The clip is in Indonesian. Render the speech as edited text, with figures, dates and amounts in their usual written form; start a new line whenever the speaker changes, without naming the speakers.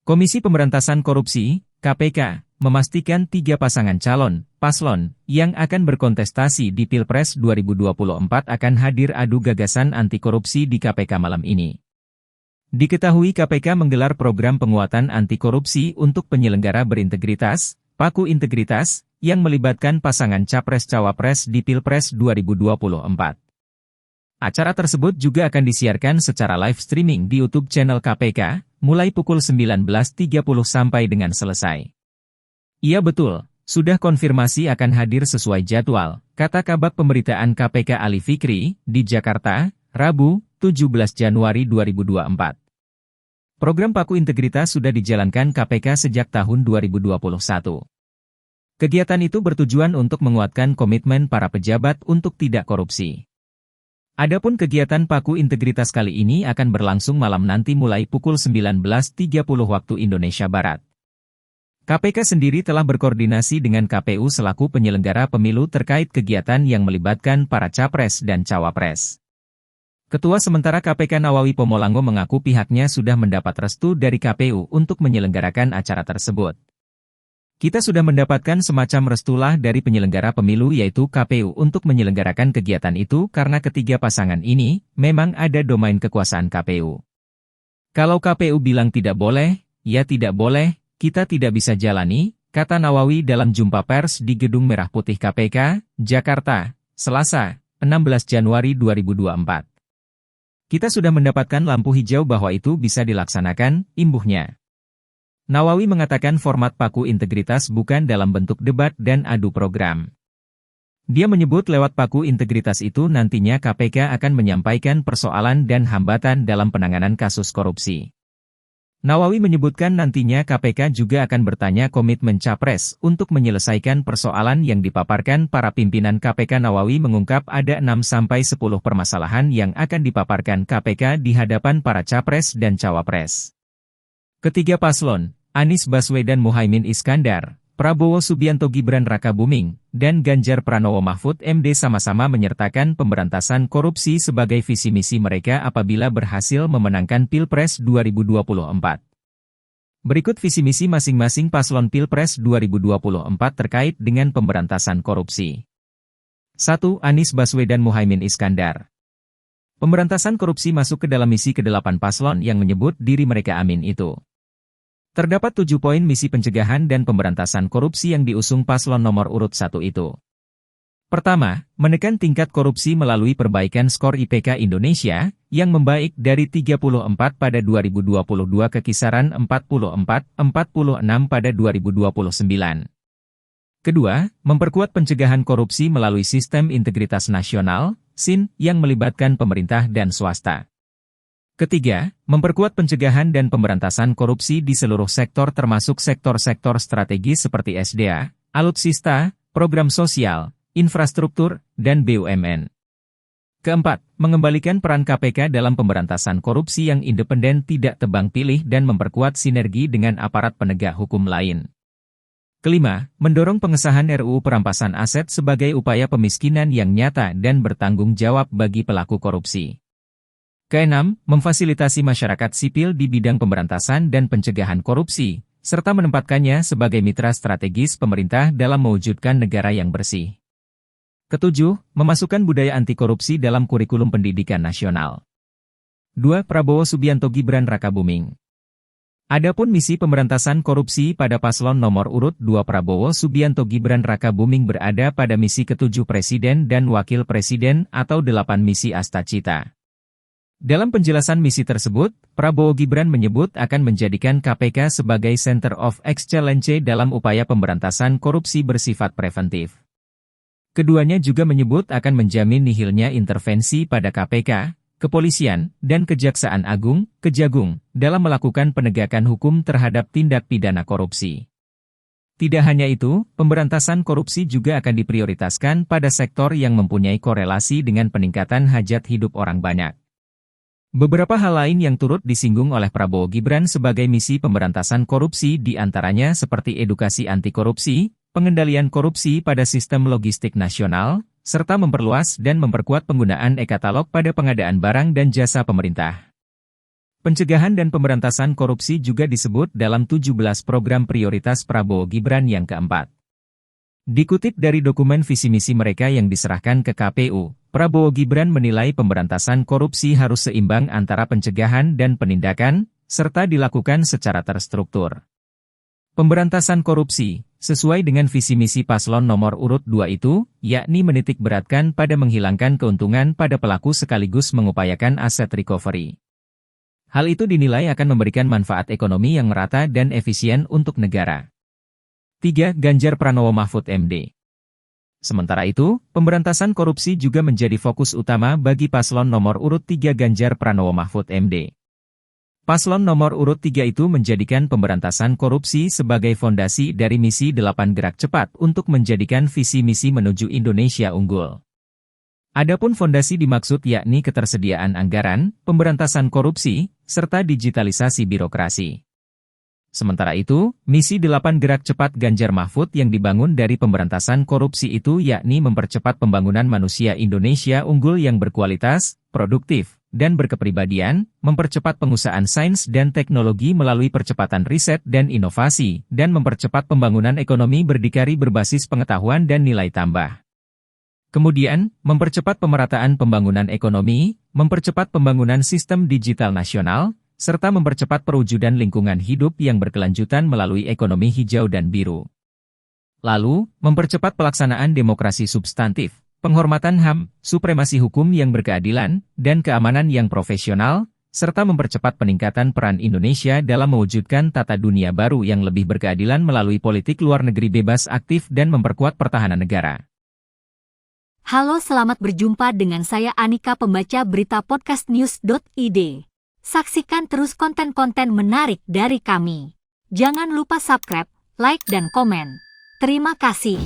Komisi Pemberantasan Korupsi, KPK, memastikan 3 pasangan calon, paslon, yang akan berkontestasi di Pilpres 2024 akan hadir adu gagasan anti korupsi di KPK malam ini. Diketahui KPK menggelar program penguatan anti korupsi untuk penyelenggara berintegritas, paku integritas, yang melibatkan pasangan Capres-Cawapres di Pilpres 2024. Acara tersebut juga akan disiarkan secara live streaming di YouTube channel KPK, mulai pukul 19.30 sampai dengan selesai. Iya betul, sudah konfirmasi akan hadir sesuai jadwal, kata Kabag Pemberitaan KPK Ali Fikri, di Jakarta, Rabu, 17 Januari 2024. Program Paku Integritas sudah dijalankan KPK sejak tahun 2021. Kegiatan itu bertujuan untuk menguatkan komitmen para pejabat untuk tidak korupsi. Adapun kegiatan Paku Integritas kali ini akan berlangsung malam nanti mulai pukul 19.30 waktu Indonesia Barat. KPK sendiri telah berkoordinasi dengan KPU selaku penyelenggara pemilu terkait kegiatan yang melibatkan para capres dan cawapres. Ketua sementara KPK Nawawi Pomolango mengaku pihaknya sudah mendapat restu dari KPU untuk menyelenggarakan acara tersebut. Kita sudah mendapatkan semacam restulah dari penyelenggara pemilu yaitu KPU untuk menyelenggarakan kegiatan itu karena ketiga pasangan ini memang ada domain kekuasaan KPU. Kalau KPU bilang tidak boleh, ya tidak boleh, kita tidak bisa jalani, kata Nawawi dalam jumpa pers di Gedung Merah Putih KPK, Jakarta, Selasa, 16 Januari 2024. Kita sudah mendapatkan lampu hijau bahwa itu bisa dilaksanakan, imbuhnya. Nawawi mengatakan format Paku Integritas bukan dalam bentuk debat dan adu program. Dia menyebut lewat Paku Integritas itu nantinya KPK akan menyampaikan persoalan dan hambatan dalam penanganan kasus korupsi. Nawawi menyebutkan nantinya KPK juga akan bertanya komitmen Capres untuk menyelesaikan persoalan yang dipaparkan para pimpinan KPK. Nawawi mengungkap ada 6-10 permasalahan yang akan dipaparkan KPK di hadapan para Capres dan Cawapres. Ketiga paslon, Anies Baswedan Muhaimin Iskandar, Prabowo Subianto Gibran Rakabuming, dan Ganjar Pranowo Mahfud MD sama-sama menyertakan pemberantasan korupsi sebagai visi misi mereka apabila berhasil memenangkan Pilpres 2024. Berikut visi misi masing-masing paslon Pilpres 2024 terkait dengan pemberantasan korupsi. 1. Anies Baswedan Muhaimin Iskandar. Pemberantasan korupsi masuk ke dalam misi ke-8 paslon yang menyebut diri mereka Amin itu. Terdapat 7 poin misi pencegahan dan pemberantasan korupsi yang diusung paslon nomor urut 1 itu. Pertama, menekan tingkat korupsi melalui perbaikan skor IPK Indonesia, yang membaik dari 34 pada 2022 ke kisaran 44-46 pada 2029. Kedua, memperkuat pencegahan korupsi melalui Sistem Integritas Nasional, SIN, yang melibatkan pemerintah dan swasta. Ketiga, memperkuat pencegahan dan pemberantasan korupsi di seluruh sektor termasuk sektor-sektor strategis seperti SDA, alutsista, program sosial, infrastruktur, dan BUMN. Keempat, mengembalikan peran KPK dalam pemberantasan korupsi yang independen tidak tebang pilih dan memperkuat sinergi dengan aparat penegak hukum lain. Kelima, mendorong pengesahan RUU Perampasan Aset sebagai upaya pemiskinan yang nyata dan bertanggung jawab bagi pelaku korupsi. Keenam, memfasilitasi masyarakat sipil di bidang pemberantasan dan pencegahan korupsi, serta menempatkannya sebagai mitra strategis pemerintah dalam mewujudkan negara yang bersih. Ketujuh, memasukkan budaya anti korupsi dalam kurikulum pendidikan nasional. 2. Prabowo Subianto Gibran Rakabuming. Adapun misi pemberantasan korupsi pada paslon nomor urut 2 Prabowo Subianto Gibran Rakabuming berada pada misi ke-7 Presiden dan Wakil Presiden atau 8 misi Astacita. Dalam penjelasan misi tersebut, Prabowo Gibran menyebut akan menjadikan KPK sebagai Center of Excellence dalam upaya pemberantasan korupsi bersifat preventif. Keduanya juga menyebut akan menjamin nihilnya intervensi pada KPK, Kepolisian, dan Kejaksaan Agung, Kejagung, dalam melakukan penegakan hukum terhadap tindak pidana korupsi. Tidak hanya itu, pemberantasan korupsi juga akan diprioritaskan pada sektor yang mempunyai korelasi dengan peningkatan hajat hidup orang banyak. Beberapa hal lain yang turut disinggung oleh Prabowo Gibran sebagai misi pemberantasan korupsi diantaranya seperti edukasi anti korupsi, pengendalian korupsi pada sistem logistik nasional, serta memperluas dan memperkuat penggunaan e-katalog pada pengadaan barang dan jasa pemerintah. Pencegahan dan pemberantasan korupsi juga disebut dalam 17 program prioritas Prabowo Gibran yang keempat. Dikutip dari dokumen visi misi mereka yang diserahkan ke KPU, Prabowo Gibran menilai pemberantasan korupsi harus seimbang antara pencegahan dan penindakan, serta dilakukan secara terstruktur. Pemberantasan korupsi, sesuai dengan visi misi paslon nomor urut 2 itu, yakni menitik beratkan pada menghilangkan keuntungan pada pelaku sekaligus mengupayakan aset recovery. Hal itu dinilai akan memberikan manfaat ekonomi yang merata dan efisien untuk negara. 3. Ganjar Pranowo Mahfud MD. Sementara itu, pemberantasan korupsi juga menjadi fokus utama bagi paslon nomor urut 3 Ganjar Pranowo Mahfud MD. Paslon nomor urut 3 itu menjadikan pemberantasan korupsi sebagai fondasi dari misi 8 gerak cepat untuk menjadikan visi misi menuju Indonesia unggul. Adapun fondasi dimaksud yakni ketersediaan anggaran, pemberantasan korupsi, serta digitalisasi birokrasi. Sementara itu, misi 8 gerak cepat Ganjar Mahfud yang dibangun dari pemberantasan korupsi itu yakni mempercepat pembangunan manusia Indonesia unggul yang berkualitas, produktif, dan berkepribadian, mempercepat pengusahaan sains dan teknologi melalui percepatan riset dan inovasi, dan mempercepat pembangunan ekonomi berdikari berbasis pengetahuan dan nilai tambah. Kemudian, mempercepat pemerataan pembangunan ekonomi, mempercepat pembangunan sistem digital nasional, serta mempercepat perwujudan lingkungan hidup yang berkelanjutan melalui ekonomi hijau dan biru. Lalu, mempercepat pelaksanaan demokrasi substantif, penghormatan HAM, supremasi hukum yang berkeadilan, dan keamanan yang profesional, serta mempercepat peningkatan peran Indonesia dalam mewujudkan tata dunia baru yang lebih berkeadilan melalui politik luar negeri bebas aktif dan memperkuat pertahanan negara.
Halo, selamat berjumpa dengan saya Anika, pembaca berita podcastnews.id. Saksikan terus konten-konten menarik dari kami. Jangan lupa subscribe, like, dan komen. Terima kasih.